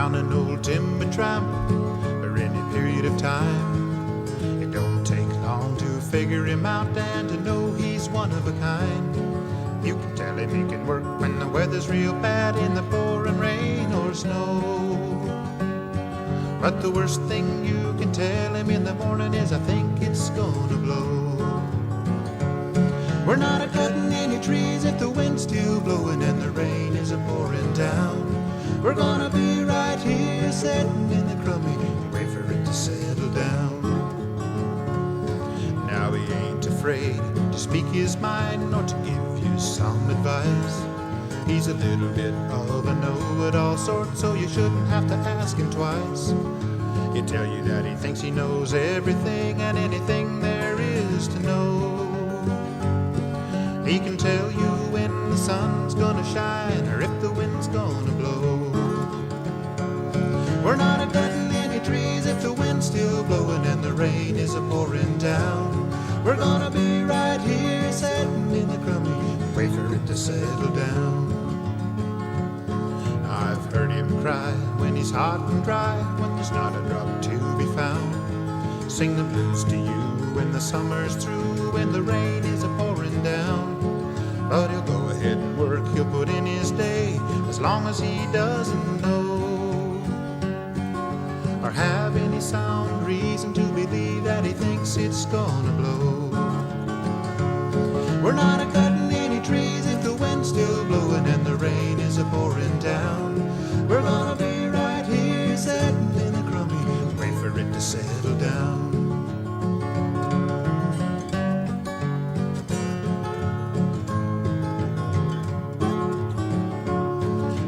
down an old timber tramp for any period of time. It don't take long to figure him out and to know he's one of a kind. You can tell him he can work when the weather's real bad, in the pouring rain or snow. But the worst thing you can tell him in the morning is, I think it's gonna blow. We're not a-cutting any trees if the wind's still blowing and the rain is a-pouring down. We're gonna be right here sitting in the crummy, wait for it to settle down. Now he ain't afraid to speak his mind or to give you some advice. He's a little bit of a know-it-all sort, so you shouldn't have to ask him twice. He'll tell you that he thinks he knows everything and anything there is to know. He can tell you when the sun's gonna shine or if the wind's gonna blow. We're not a-cutting any trees if the wind's still blowing and the rain is a-pouring down. We're gonna be right here sitting in the crummy, wait for it to settle down. I've heard him cry when he's hot and dry, when there's not a drop to be found. Sing the blues to you when the summer's through, when the rain is a-pouring down. But he'll go ahead and work, he'll put in his day, as long as he doesn't know or have any sound reason to believe that he thinks it's gonna blow. We're not a-cutting any trees if the wind's still blowing and the rain is a-pouring down. We're gonna be right here sitting in the crummy, wait for it to settle down.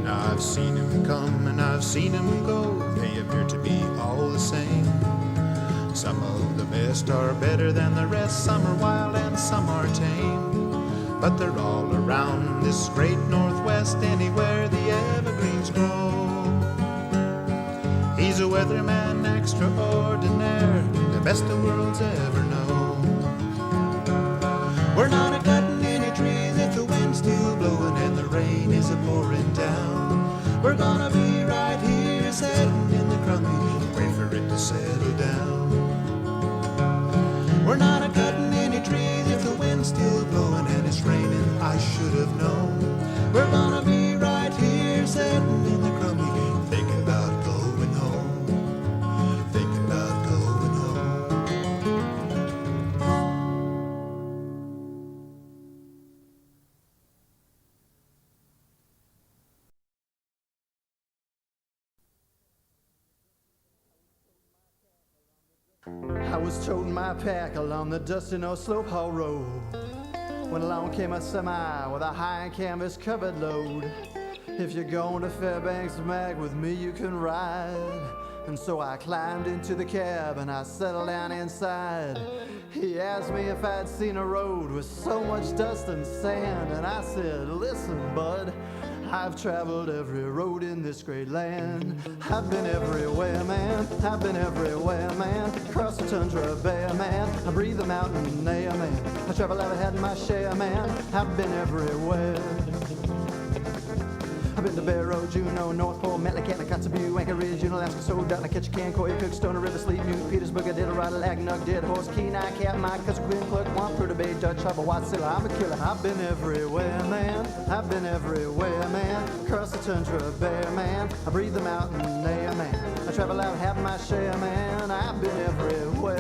I've seen him come and I've seen him go, they appear to be all the same. Some of the best are better than the rest, some are wild and some are tame. But they're all around this great Northwest, anywhere the evergreens grow. He's a weatherman extraordinaire, the best the world's ever known. We're not a-cutting any trees if the wind's still blowing and the rain is a-pouring down. We're gonna be right here sitting in the crummy, wait for it to settle down. We're not a-cutting any trees if the wind's still blowing and it's raining, I should have known. We're gonna be right here sitting in the crummy, thinking about going home, thinking about going home. I was toting my pack along the dusty North Slope Haul Road when along came a semi with a high canvas covered load. If you're going to Fairbanks, Mac, with me you can ride. And so I climbed into the cab and I settled down inside. He asked me if I'd seen a road with so much dust and sand, and I said, listen, bud, I've traveled every road in this great land. I've been everywhere, man. I've been everywhere, man. Across the tundra bare, man. I breathe the mountain air, man. I travel, I've had my share, man. I've been everywhere. I've been to Barrow, Juneau, North Pole, Metley, Canton, Kotzebue, Anchorage, Juneau, Alaska, Soda, Ketchikan, Coy, Cook, Stoner River, Sleep, Mute, Petersburg, Iditarod, Lagnug, Dead Horse, Kenai, Katmai, Kuskokwim, Plug, Wampruta Bay, Dutch Harbor, Watsilla, I'm a killer. I've been everywhere, man. I've been everywhere, man. Across the tundra bare, man. I breathe the mountain air, man. I travel out, have my share, man. I've been everywhere.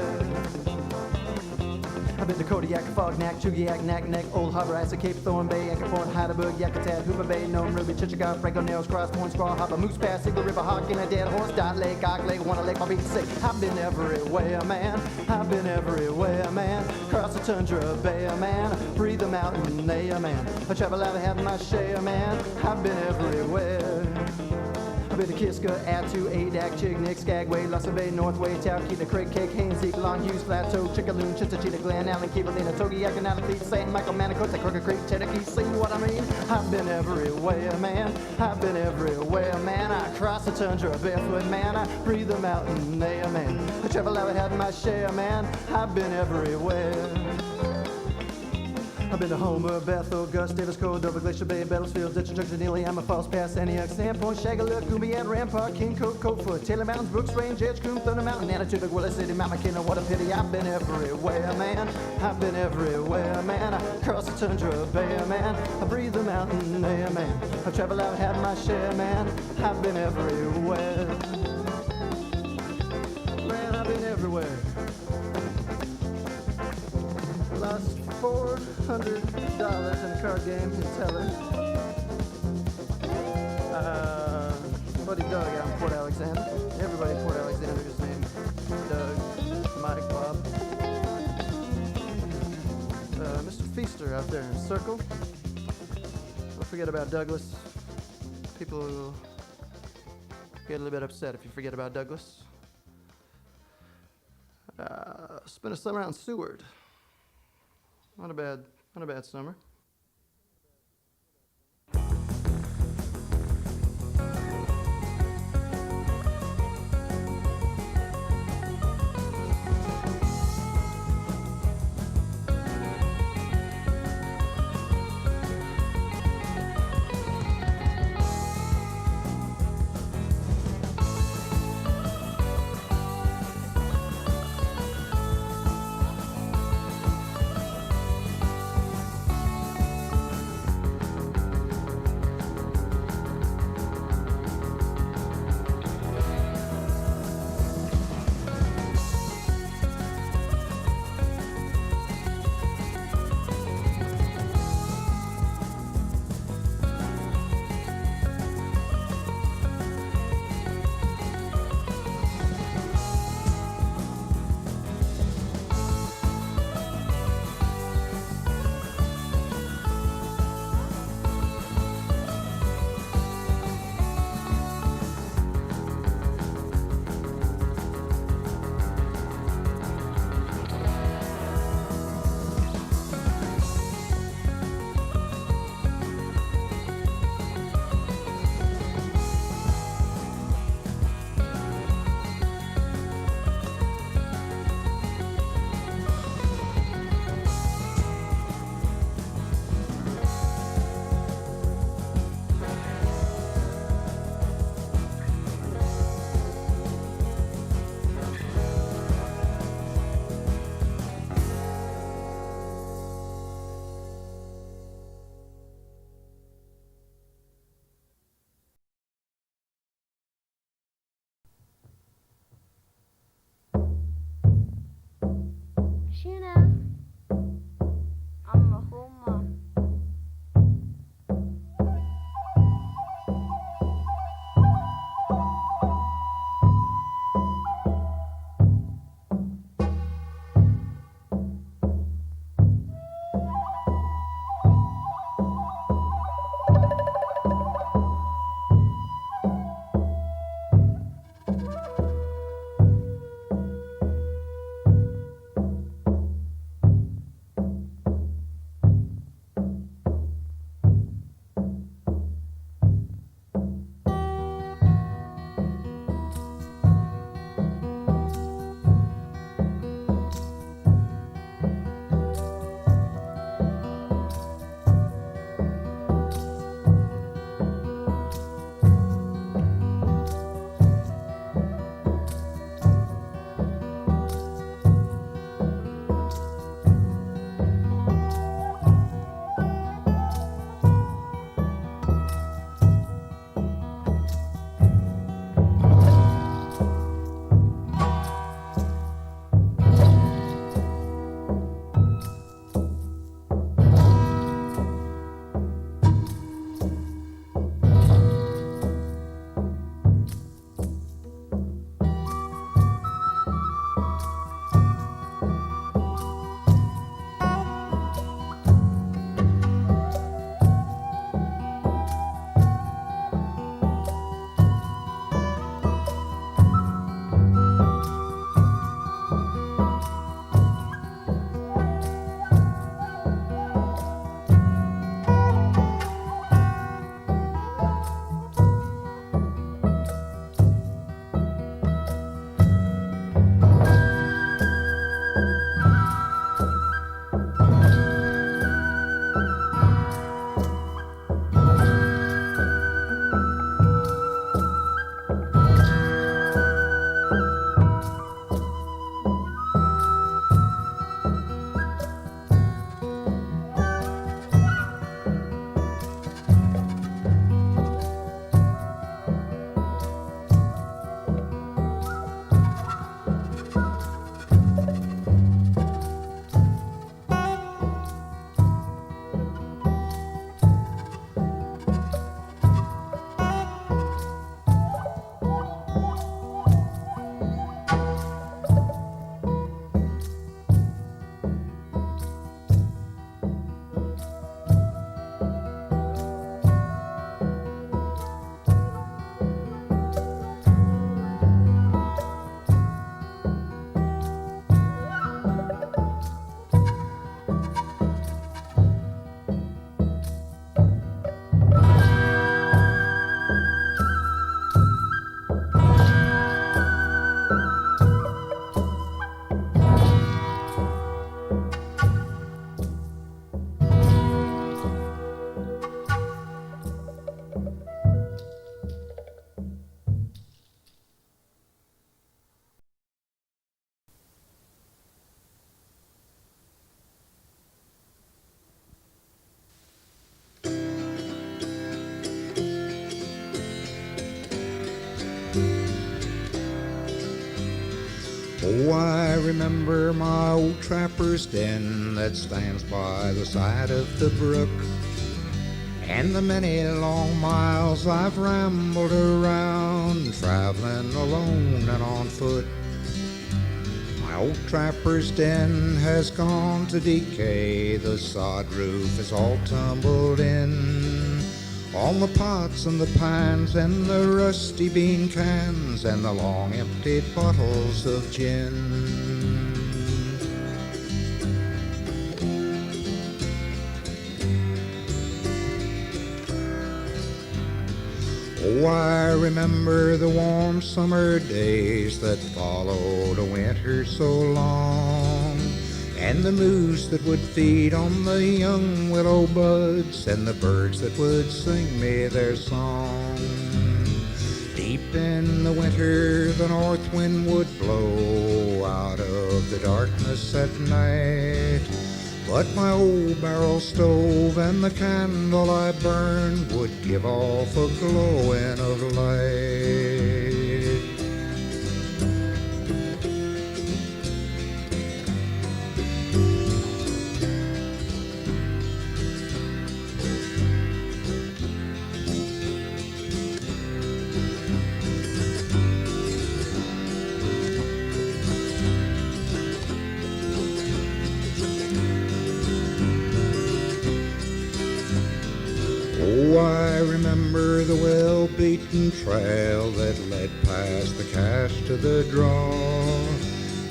I've been to Kodiak, Fognak, Chugiak, Naknek, Old Harbor, Asa, Cape Thorn Bay, Anchor Point, Heidelberg, Yakutat, Hoover Bay, Nome, Ruby, Chichigar, Franco, Nails, Cross Point, Squaw Harbor, Moose Pass, Eagle River, Hawk, and a Dead Horse, Dot Lake, Ock Lake, Wanna Lake, Bobby Sick. I've been everywhere, man. I've been everywhere, man. Across the tundra bare, man. Breathe the mountain air, man. I travel out, I have my share, man. I've been everywhere. I've been to Kiska, Attu, Adak, Chignik, Skagway, Lussa Bay, Northway, Talkeetna, Craig Cake, Haines, Long Hughes, Plateau, Chickaloon, Chittagina, Glen Allen, Keevalina, Togiak, and Alaclete, St. Michael, Manacota, Crooked Creek, Tennessee, see what I mean? I've been everywhere, man. I've been everywhere, man. I cross the tundra barefoot, man. I breathe the mountain air, man. I travel out, I had my share, man. I've been everywhere. I've been to Homer, Bethel, Gus, Davis, Cordova, Glacier Bay, Battlesfield, Ditch, Junction, Neely, I'm a Falls Pass, Antioch, Sandpoint, Shagaloo, Goomy, and Rampart, King, Coatfoot, Taylor Mountains, Brooks Range, Edgecombe, Thunder Mountain, Attitude, Willis City, Mount McKinnon. What a pity, I've been everywhere, man. I've been everywhere, man. I cross the tundra, bare man. I breathe the mountain air, man. I travel out, had my share, man. I've been everywhere. Man, I've been everywhere. Lost $400 in a card game in Teller. Buddy Doug out in Port Alexander. Everybody in Port Alexander is named Doug, Mike, Bob. Mr. Feaster out there in Circle. Don't forget about Douglas. People will get a little bit upset if you forget about Douglas. Spent a summer out in Seward. Not a bad summer. remember my old trapper's den that stands by the side of the brook, and the many long miles I've rambled around, traveling alone and on foot. My old trapper's den has gone to decay, the sod roof is all tumbled in. All the pots and the pans and the rusty bean cans and the long emptied bottles of gin. Oh, I remember the warm summer days that followed a winter so long, and the moose that would feed on the young willow buds, and the birds that would sing me their song. Deep in the winter the north wind would blow out of the darkness at night, but my old barrel stove and the candle I burned would give off a glowing of light. Oh, I remember the well-beaten trail that led past the cache to the draw,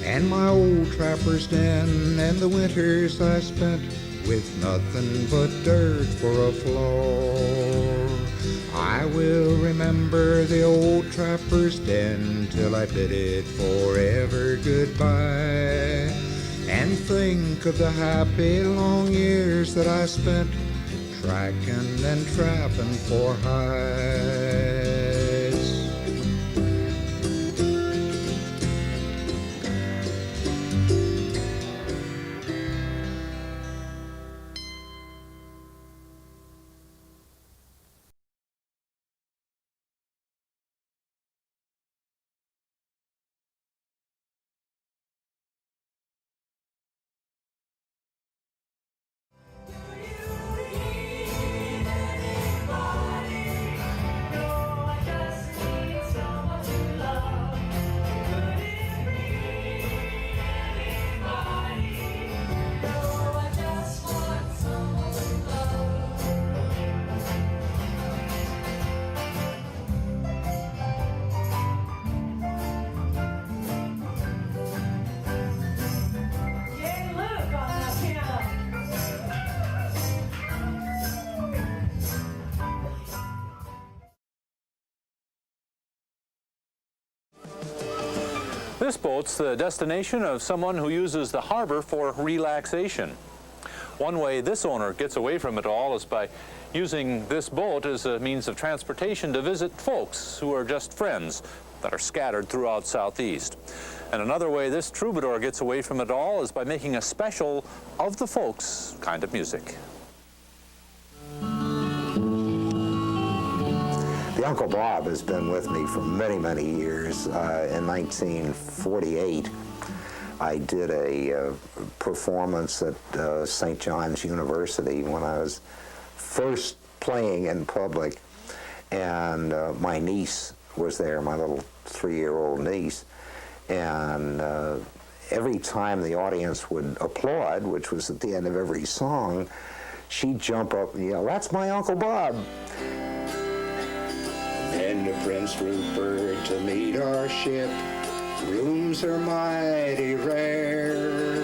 and my old trapper's den and the winters I spent with nothing but dirt for a floor. I will remember the old trapper's den till I bid it forever goodbye, and think of the happy long years that I spent tracking and trapping for hides. This boat's the destination of someone who uses the harbor for relaxation. One way this owner gets away from it all is by using this boat as a means of transportation to visit folks who are just friends that are scattered throughout Southeast. And another way this troubadour gets away from it all is by making a special of the folks kind of music. The Uncle Bob has been with me for many, many years. In 1948, I did a performance at St. John's University when I was first playing in public, and my niece was there, my little 3-year-old niece, and every time the audience would applaud, which was at the end of every song, she'd jump up and yell, "That's my Uncle Bob!" And the Prince Rupert to meet our ship, rooms are mighty rare.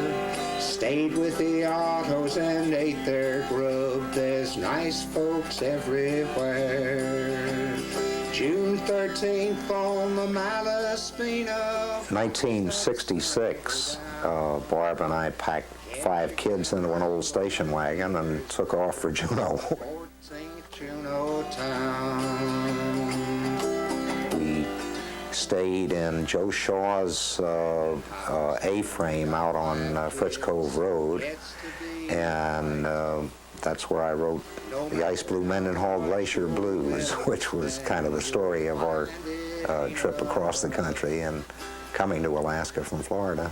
Stayed with the Ottos and ate their grub, there's nice folks everywhere. June 13th on the Malaspina. 1966, Barb and I packed 5 kids into an old station wagon and took off for Juneau. Juneau town. We stayed in Joe Shaw's A-frame out on Fritz Cove Road, and that's where I wrote the Ice Blue Mendenhall Glacier Blues, which was kind of the story of our trip across the country and coming to Alaska from Florida.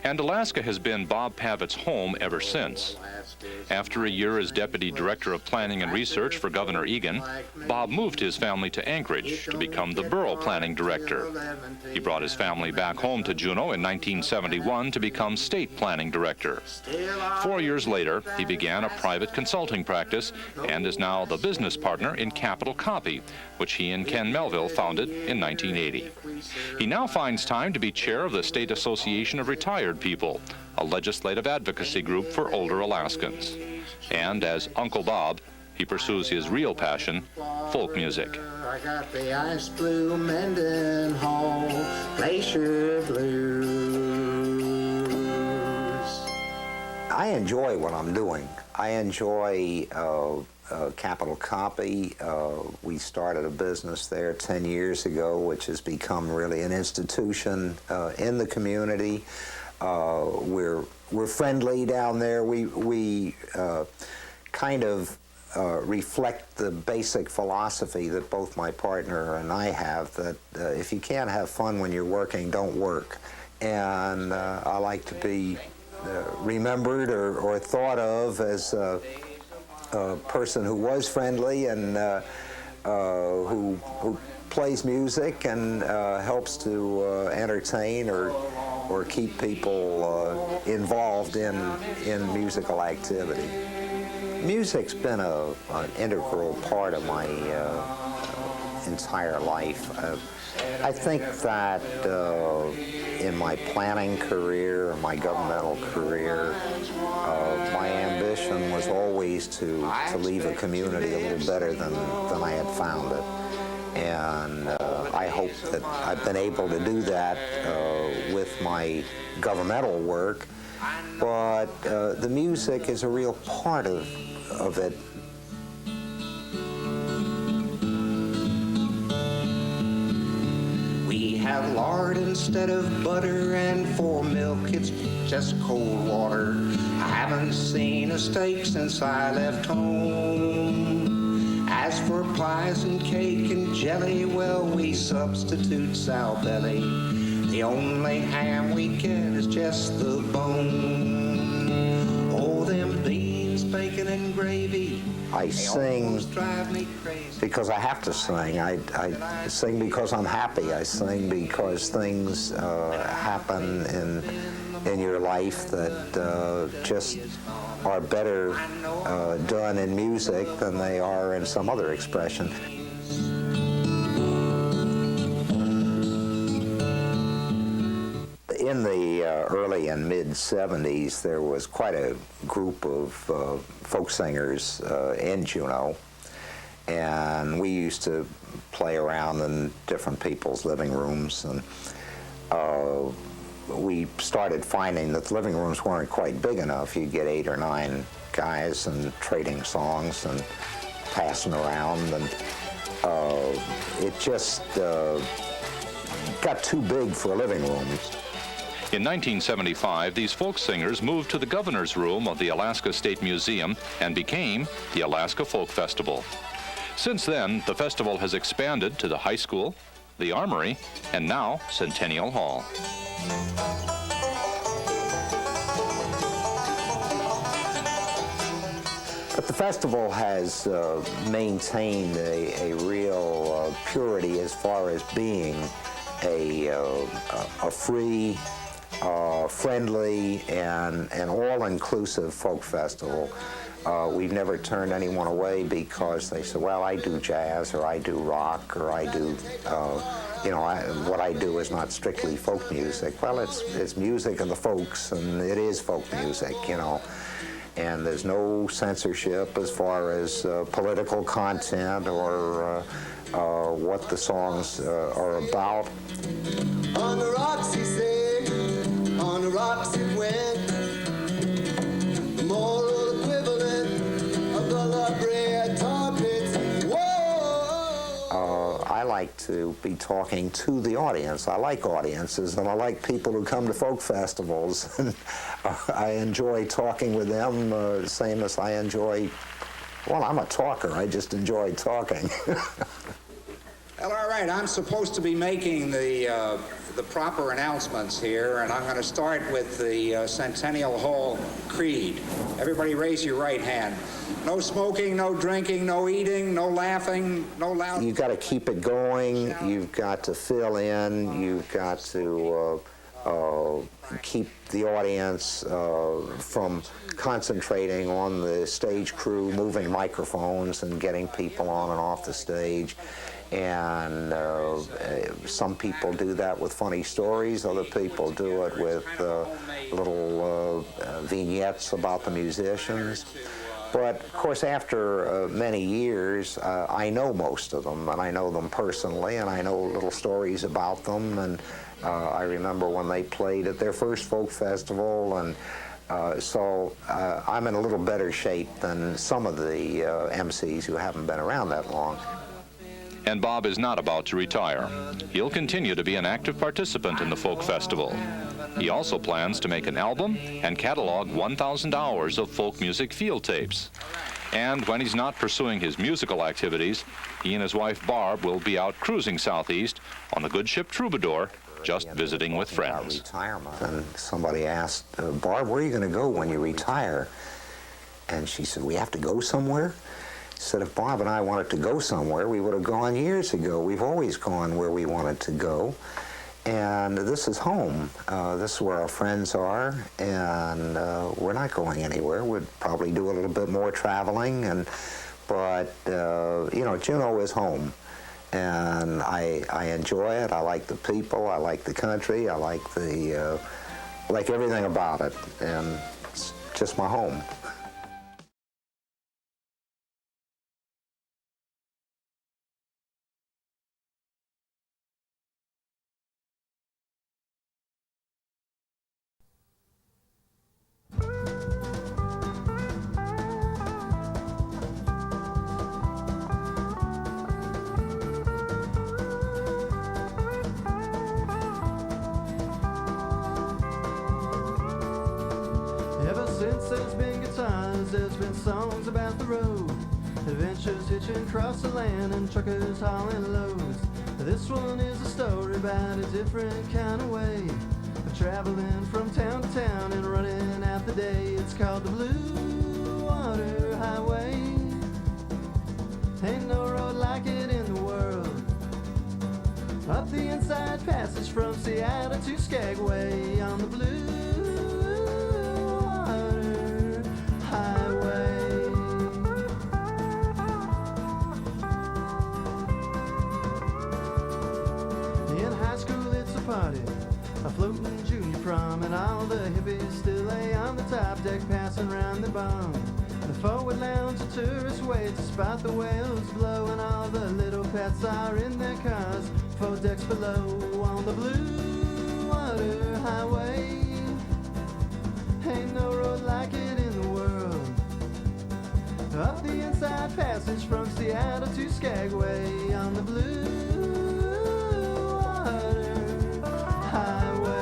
and Alaska has been Bob Pavitt's home ever since. After a year as Deputy Director of Planning and Research for Governor Egan, Bob moved his family to Anchorage to become the Borough Planning Director. He brought his family back home to Juneau in 1971 to become State Planning Director. 4 years later, he began a private consulting practice and is now the business partner in Capital Copy, which he and Ken Melville founded in 1980. He now finds time to be chair of the State Association of Retired People, a legislative advocacy group for older Alaskans. And as Uncle Bob, he pursues his real passion, folk music. I got the ice blue Mendenhall Glacier Blues. I enjoy what I'm doing. I enjoy Capital Copy. We started a business there 10 years ago, which has become really an institution in the community. We're friendly down there. We kind of reflect the basic philosophy that both my partner and I have, that if you can't have fun when you're working, don't work. And I like to be remembered or thought of as a person who was friendly and who plays music and helps to entertain or keep people involved in musical activity. Music's been an integral part of my entire life. I think that in my planning career, my governmental career, my ambition was always to leave a community a little better than I had found it. And I hope that I've been able to do that with my governmental work, but the music is a real part of it. We have lard instead of butter, and for milk it's just cold water. I haven't seen a steak since I left home. As for pies and cake and jelly, well, we substitute sow belly. The only ham we get is just the bone. Oh, them beans, bacon, and gravy. I sing because I have to sing. I sing because I'm happy. I sing because things happen in your life that just are better done in music than they are in some other expression. In the early and mid-'70s, there was quite a group of folk singers in Juneau, and we used to play around in different people's living rooms, and we started finding that the living rooms weren't quite big enough. You'd get 8 or 9 guys and trading songs and passing around, and it just got too big for living rooms. In 1975, these folk singers moved to the governor's room of the Alaska State Museum and became the Alaska Folk Festival. Since then, the festival has expanded to the high school, the Armory, and now Centennial Hall. But the festival has maintained a real purity as far as being a free, friendly, and all-inclusive folk festival. We've never turned anyone away because they say, well, I do jazz, or I do rock, or I do, what I do is not strictly folk music. Well, it's music of the folks, and it is folk music, And there's no censorship as far as political content or what the songs are about. On the rocks he said, on the rocks it went, moral equivalent of the La Brea tar pits. Whoa! I like to be talking to the audience. I like audiences, and I like people who come to folk festivals. I enjoy talking with them, same as I enjoy, well, I'm a talker. I just enjoy talking. Well, all right, I'm supposed to be making the proper announcements here, and I'm going to start with the Centennial Hall Creed. Everybody raise your right hand. No smoking, no drinking, no eating, no laughing, no loud... You've got to keep it going. You've got to fill in. You've got to keep the audience from concentrating on the stage crew, moving microphones and getting people on and off the stage. And some people do that with funny stories. Other people do it with little vignettes about the musicians. But, of course, after many years, I know most of them, and I know them personally, and I know little stories about them. And I remember when they played at their first folk festival, and so I'm in a little better shape than some of the MCs who haven't been around that long. And Bob is not about to retire. He'll continue to be an active participant in the folk festival. He also plans to make an album and catalog 1,000 hours of folk music field tapes. And when he's not pursuing his musical activities, he and his wife Barb will be out cruising southeast on the good ship Troubadour, just visiting with friends. Retirement. And somebody asked, Barb, where are you going to go when you retire? And she said, we have to go somewhere? Said if Bob and I wanted to go somewhere, we would have gone years ago. We've always gone where we wanted to go. And this is home. This is where our friends are, and we're not going anywhere. We'd probably do a little bit more traveling, but you know, Juneau is home. And I enjoy it. I like the people. I like the country. I like everything about it. And it's just my home. There's been songs about the road, adventures hitching across the land, and truckers hauling loads. This one is a story about a different kind of way of traveling from town to town and running out the day. It's called the Blue Water Highway. Ain't no road like it in the world. Up the inside passage from Seattle to Skagway on the Blue Highway. In high school it's a party, a floating junior prom, and all the hippies still lay on the top deck passing round the bomb. The forward lounge, the tourists wait to spot the whales blow, and all the little pets are in their cars 4 decks below on the Blue Water Highway. Ain't no road like it in the world. Up the inside passage from Seattle to Skagway on the Blue Water Highway.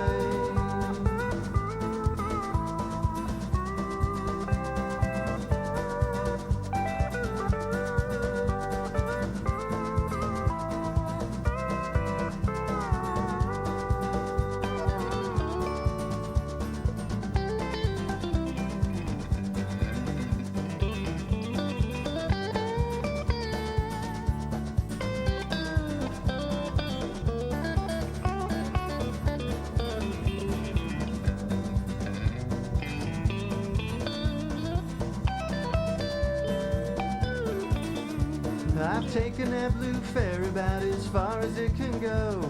I've taken that blue ferry about as far as it can go.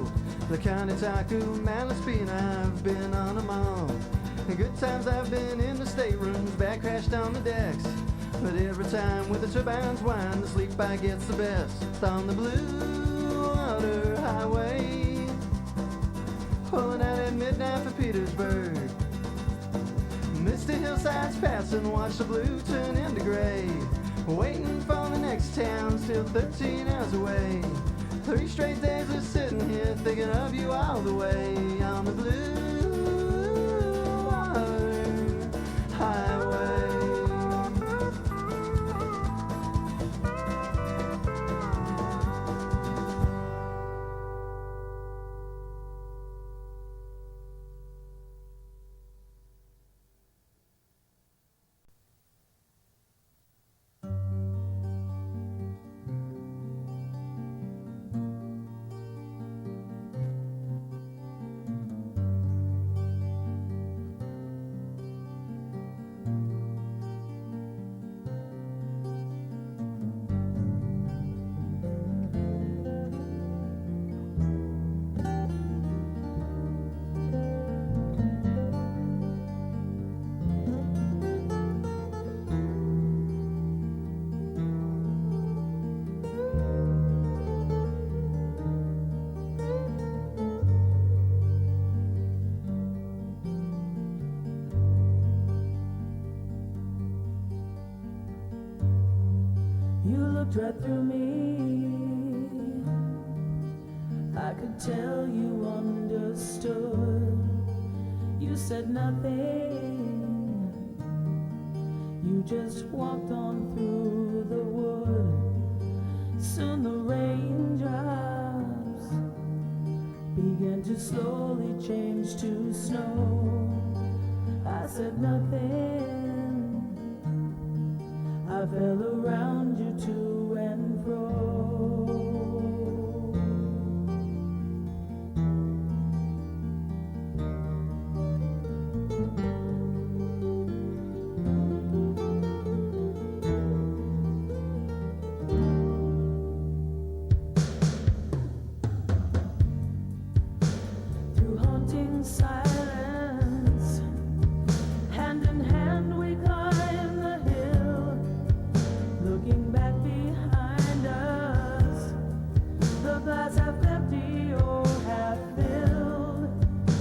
The County Taku, Malaspina, I've been on them all. The good times I've been in the staterooms, back crashed on the decks. But every time with the turbines whine, the sleep I get's the best. On the Blue Water Highway, pulling out at midnight for Petersburg. Misty hillsides passing, watch the blue turn into gray. Waiting for the next town, still 13 hours away. 3 straight days of sitting here thinking of you all the way on the Blue Water Highway. looked right through me. I could tell you understood. You said nothing. You just walked on through the wood. Soon the raindrops began to slowly change to snow. I said nothing. I fell around you to and fro. Through haunting silence, hand in hand we climbed the hill. Looking back behind us, the glass half empty or half filled.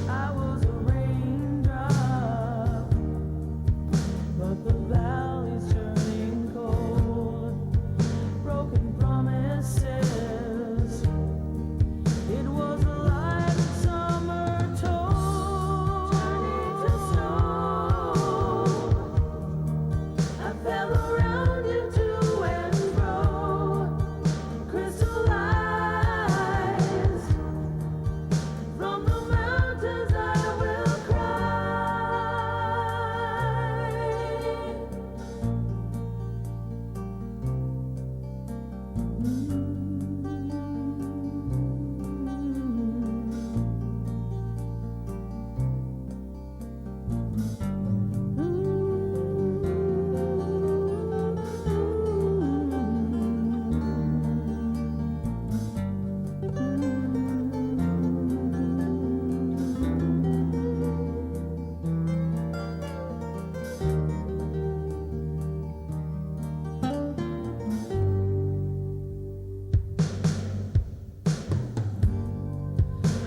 I was a raindrop, but the valley's turning cold. Broken promises, it was a lie that summer told. Turning to snow, I fell around you to and fro. Crystallized from the mountains, I will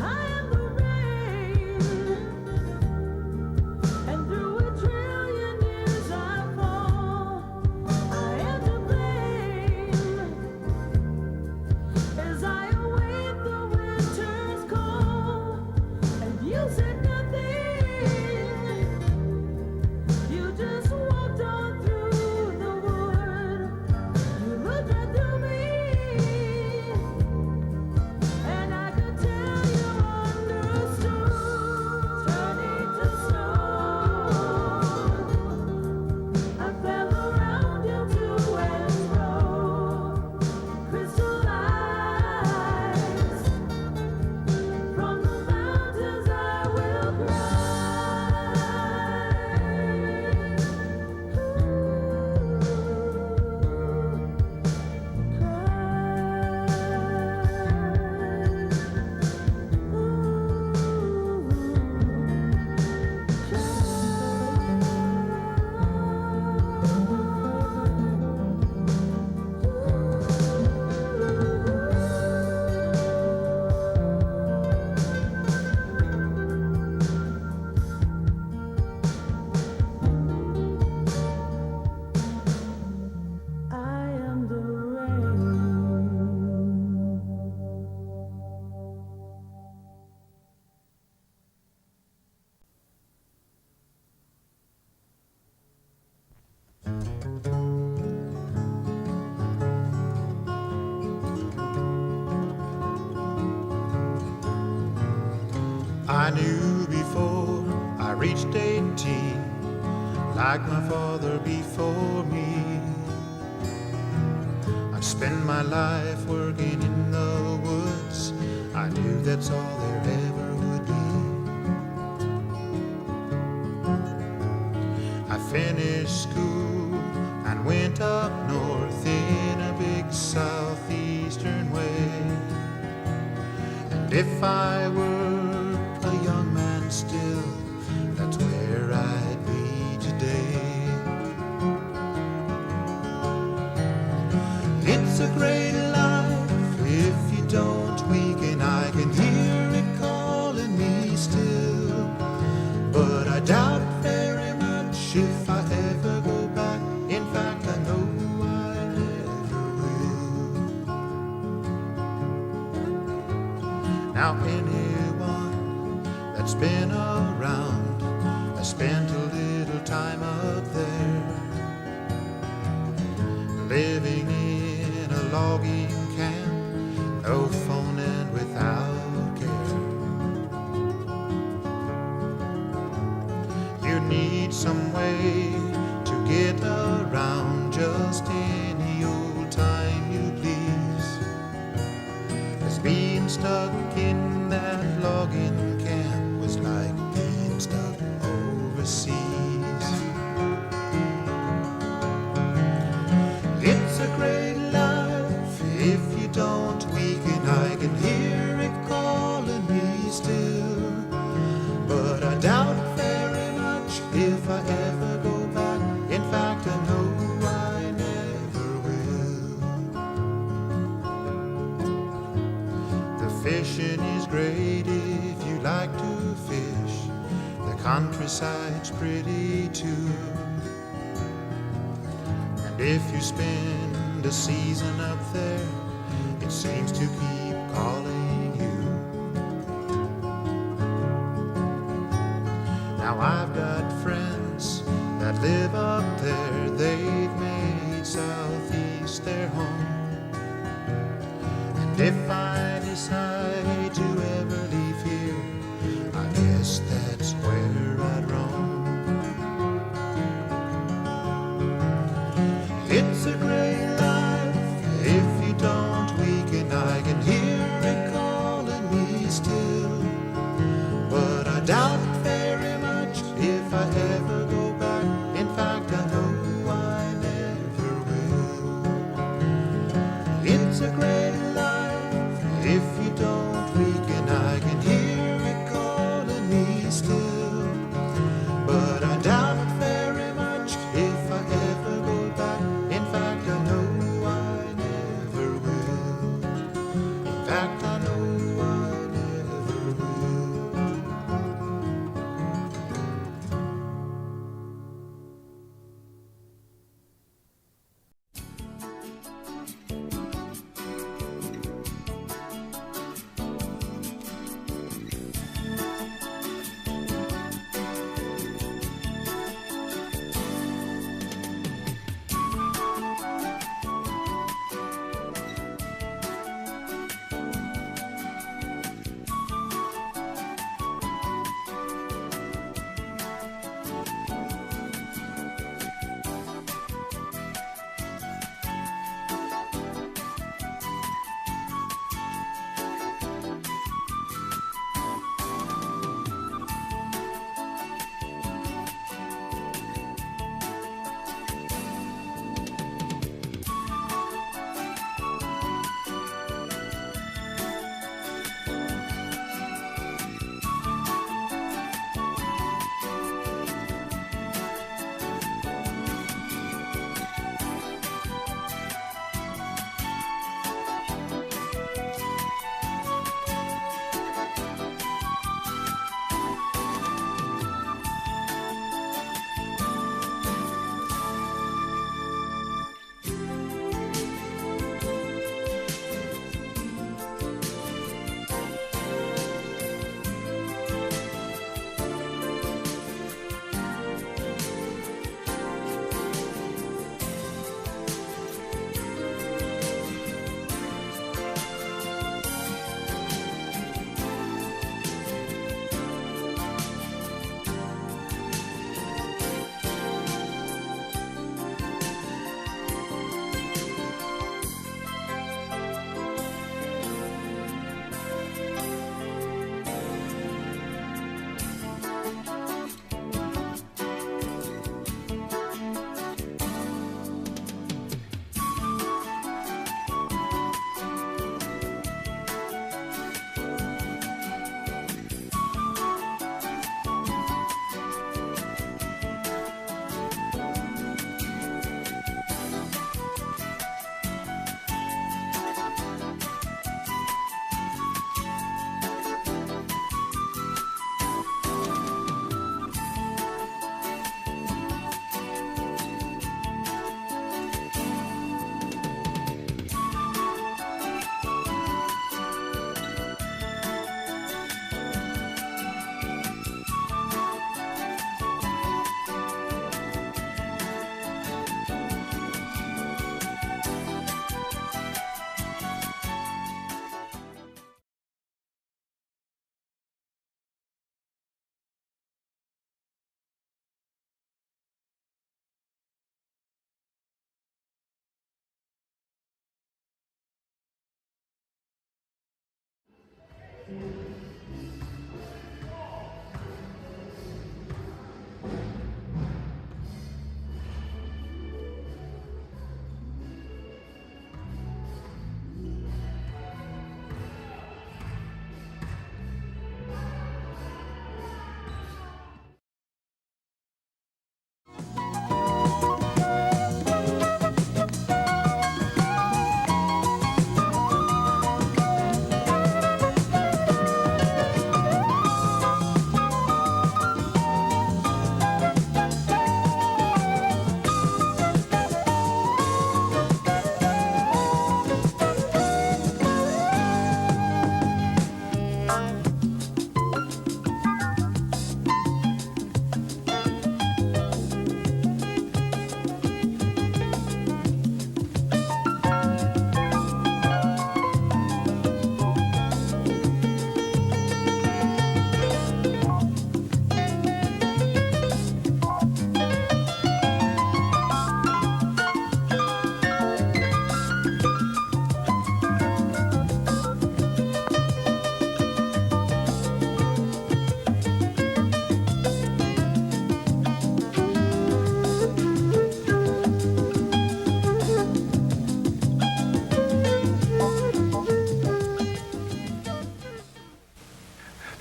I am the rain, and through a trillion years I fall. I am to blame as I await the winter's call. And you said nothing. You just walked on through the wood. You looked right through me. And I could tell you understood. Turning to snow, I fell around you to and fro. Crystallized from the mountains, I will I am the rain. I knew before I reached 18, like my father before me, I'd spend my life working in the woods. I knew that's all there ever would be. I finished school and went up north in a big southeastern way. And if I were a young man still, that's where I'd be today. It's a great life if you don't weaken. I can hear it calling me still, but I doubt very much if I ever go back. In fact, I know I never will. time up there, living in a logging camp, no phone and without care. You need some way to get around, just any old time you please. 'Cause being stuck in that logging camp was like being stuck overseas. It's a great life if you don't weaken. I can hear it calling me still, but I doubt very much if I ever go back. In fact, I know I never will. The fishing is great if you like to fish. The countryside's pretty too. And if you spend a season up there, it seems to keep calling you. Now I've got friends that live up there. They've made Southeast their home. And if I decide to ever leave here, I guess that's where I'd roam. It's a great life if you don't weaken. I can hear it calling me still, but I doubt very much if I ever go back. In fact, I know I never will. It's a great life if you don't weaken. I can hear it calling me still, but I doubt very much if I ever go back. In fact, I know I never will. In fact, I know I never will.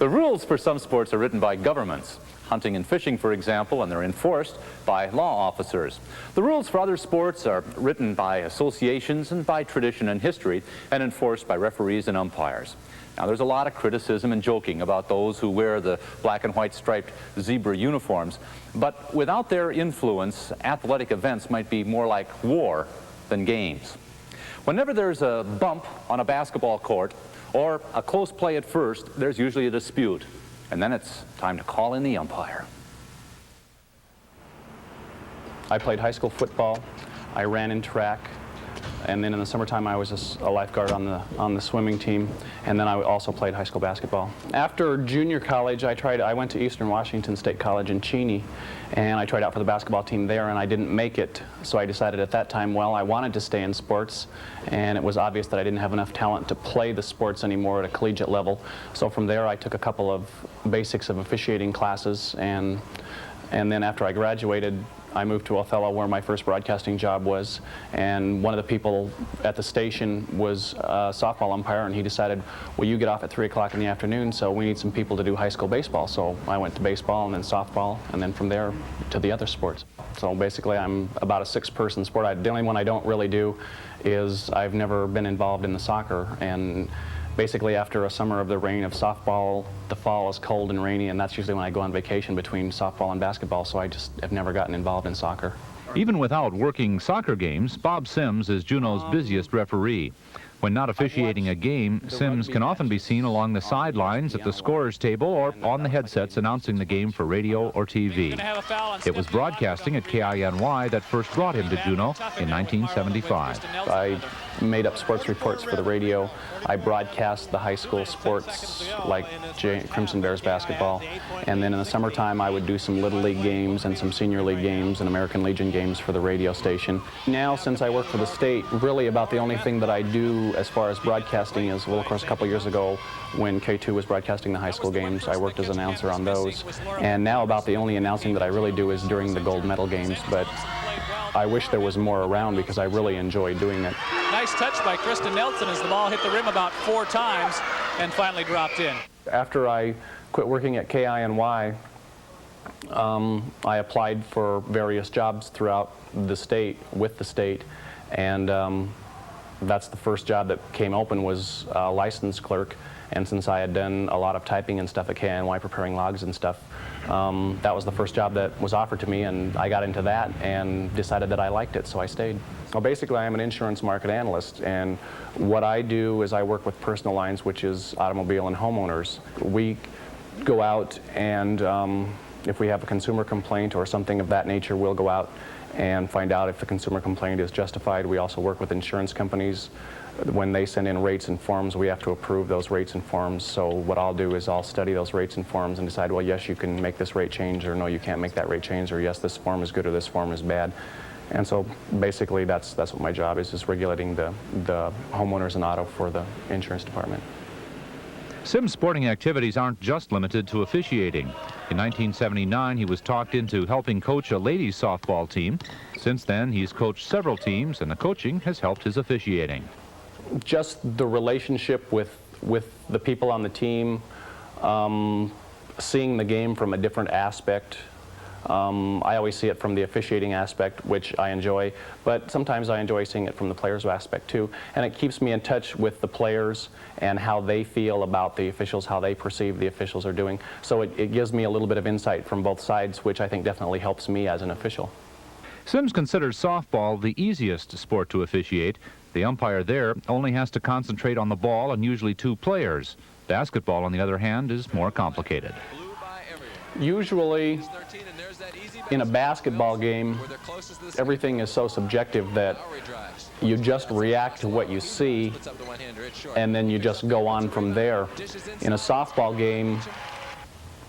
The rules for some sports are written by governments. Hunting and fishing, for example, and they're enforced by law officers. The rules for other sports are written by associations and by tradition and history and enforced by referees and umpires. Now, there's a lot of criticism and joking about those who wear the black and white striped zebra uniforms, but without their influence, athletic events might be more like war than games. Whenever there's a bump on a basketball court or a close play at first, there's usually a dispute, and then it's time to call in the umpire. I played high school football, I ran in track, and then in the summertime I was a lifeguard on the swimming team, and then I also played high school basketball. After junior college, I went to Eastern Washington State College in Cheney, and I tried out for the basketball team there, and I didn't make it. So I decided at that time, well, I wanted to stay in sports, and it was obvious that I didn't have enough talent to play the sports anymore at a collegiate level. So from there, I took a couple of basics of officiating classes, and then after I graduated, I moved to Othello, where my first broadcasting job was, and one of the people at the station was a softball umpire, and he decided, well, you get off at 3 o'clock in the afternoon, so we need some people to do high school baseball. So I went to baseball and then softball, and then from there to the other sports. So basically I'm about a 6-person sport. The only one I don't really do is I've never been involved in the soccer, and basically after a summer of the rain of softball, the fall is cold and rainy, and that's usually when I go on vacation between softball and basketball, so I just have never gotten involved in soccer. Even without working soccer games, Bob Sims is Juneau's busiest referee. When not officiating a game, Sims can often be seen along the sidelines at the scorer's table or on the headsets announcing the game for radio or TV. It was broadcasting at KINY that first brought him to Juneau in 1975. I made up sports reports for the radio. I broadcast the high school sports like Crimson Bears basketball, and then in the summertime I would do some Little League games and some Senior League games and American Legion games for the radio station. Now, since I work for the state, really about the only thing that I do as far as broadcasting is, well, of course, a couple years ago when K2 was broadcasting the high school games, I worked as an announcer on those. And now about the only announcing that I really do is during the gold medal games, but I wish there was more around because I really enjoy doing it. Nice touch by Kristen Nelson as the ball hit the rim about 4 times and finally dropped in. After I quit working at KINY, I applied for various jobs throughout the state, with the state, and that's the first job that came open was a license clerk. And since I had done a lot of typing and stuff at KINY, preparing logs and stuff, that was the first job that was offered to me, and I got into that and decided that I liked it, so I stayed. Well, basically, I'm an insurance market analyst, and what I do is I work with personal lines, which is automobile and homeowners. We go out and if we have a consumer complaint or something of that nature, we'll go out and find out if the consumer complaint is justified. We also work with insurance companies. When they send in rates and forms, we have to approve those rates and forms. So what I'll do is I'll study those rates and forms and decide, well, yes, you can make this rate change, or no, you can't make that rate change, or yes, this form is good or this form is bad. And so basically that's what my job is regulating the homeowners and auto for the insurance department. Sims' sporting activities aren't just limited to officiating. In 1979, he was talked into helping coach a ladies' softball team. Since then, he's coached several teams, and the coaching has helped his officiating. Just the relationship with the people on the team, seeing the game from a different aspect. I always see it from the officiating aspect, which I enjoy, but sometimes I enjoy seeing it from the players' aspect too. And it keeps me in touch with the players and how they feel about the officials, how they perceive the officials are doing. So it gives me a little bit of insight from both sides, which I think definitely helps me as an official. Sims considers softball the easiest sport to officiate. The umpire there only has to concentrate on the ball and usually 2 players. Basketball, on the other hand, is more complicated. Usually, in a basketball game, everything is so subjective that you just react to what you see, and then you just go on from there. In a softball game,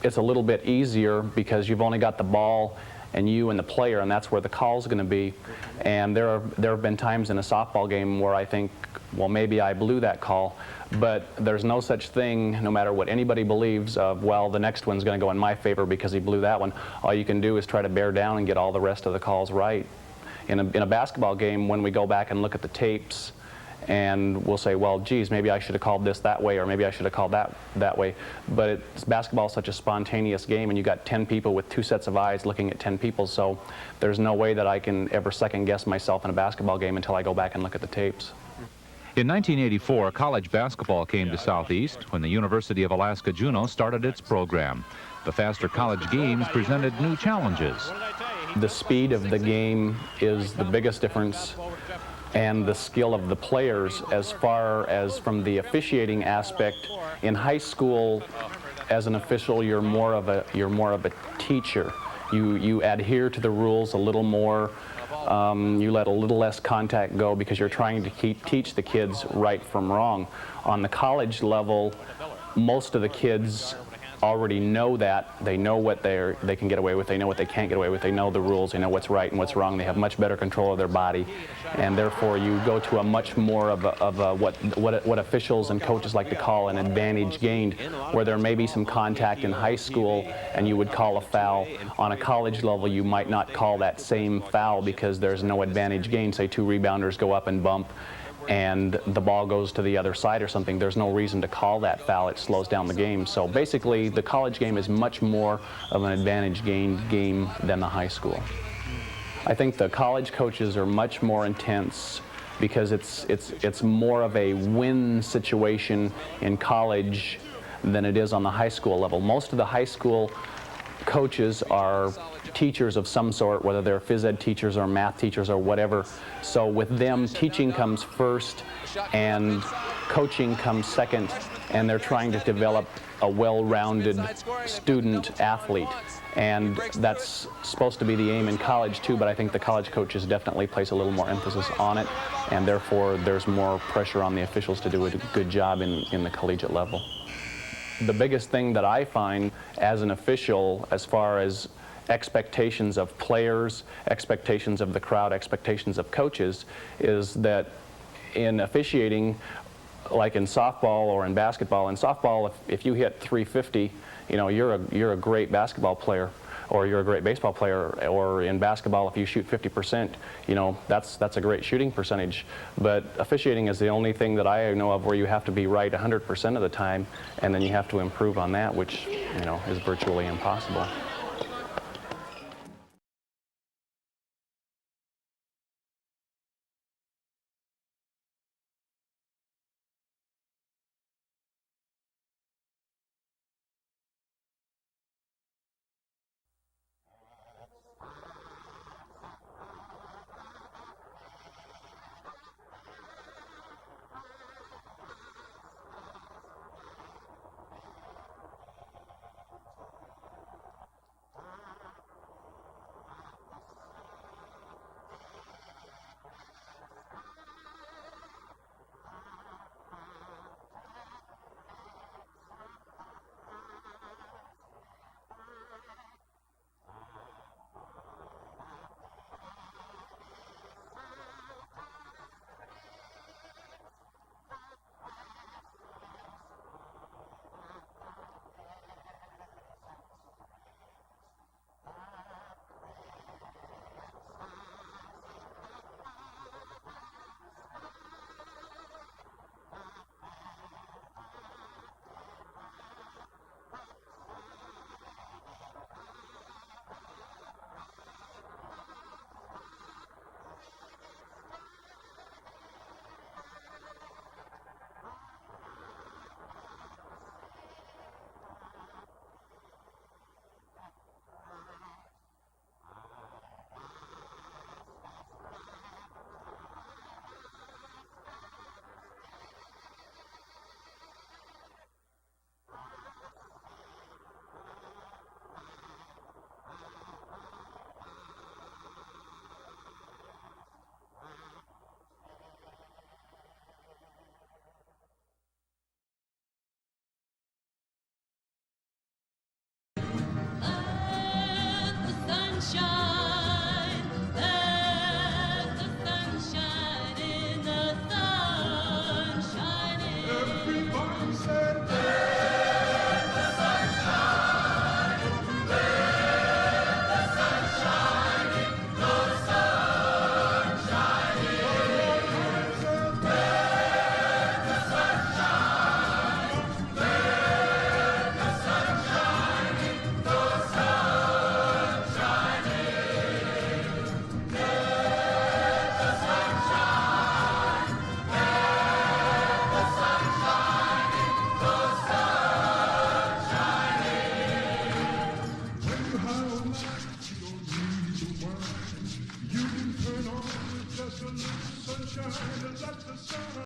it's a little bit easier because you've only got the ball and you and the player, and that's where the call's going to be. And there have been times in a softball game where I think, well, maybe I blew that call, but there's no such thing, no matter what anybody believes, of, well, the next one's going to go in my favor because he blew that one. All you can do is try to bear down and get all the rest of the calls right. In a basketball game, when we go back and look at the tapes and we'll say, well, geez, maybe I should have called this that way, or maybe I should have called that way. But basketball is such a spontaneous game, and you got 10 people with 2 sets of eyes looking at 10 people, so there's no way that I can ever second guess myself in a basketball game until I go back and look at the tapes. In 1984, college basketball came to Southeast when the University of Alaska Juneau started its program. The faster college games presented new challenges. The speed of the game is the biggest difference, and the skill of the players as far as from the officiating aspect. In high school, as an official, you're more of a teacher. You adhere to the rules a little more. You let a little less contact go because you're trying to teach the kids right from wrong. On the college level, most of the kids already know that. They know what they can get away with, they know what they can't get away with, they know the rules, they know what's right and what's wrong, they have much better control of their body, and therefore you go to a much more of a what officials and coaches like to call an advantage gained, where there may be some contact in high school and you would call a foul. On a college level, you might not call that same foul because there's no advantage gained. Say 2 rebounders go up and bump, and the ball goes to the other side or something, there's no reason to call that foul. It slows down the game. So basically, the college game is much more of an advantage gained game than the high school. I think the college coaches are much more intense because it's more of a win situation in college than it is on the high school level. Most of the high school coaches are teachers of some sort, whether they're phys ed teachers or math teachers or whatever. So with them, teaching comes first and coaching comes second, and they're trying to develop a well-rounded student athlete. And that's supposed to be the aim in college too, but I think the college coaches definitely place a little more emphasis on it, and therefore there's more pressure on the officials to do a good job in the collegiate level. The biggest thing that I find as an official, as far as expectations of players, expectations of the crowd, expectations of coaches, is that in officiating, like in softball or in softball, if you hit 350, you know, you're a great basketball player, or you're a great baseball player. Or in basketball, if you shoot 50%, you know, that's a great shooting percentage. But officiating is the only thing that I know of where you have to be right 100% of the time, and then you have to improve on that, which, you know, is virtually impossible.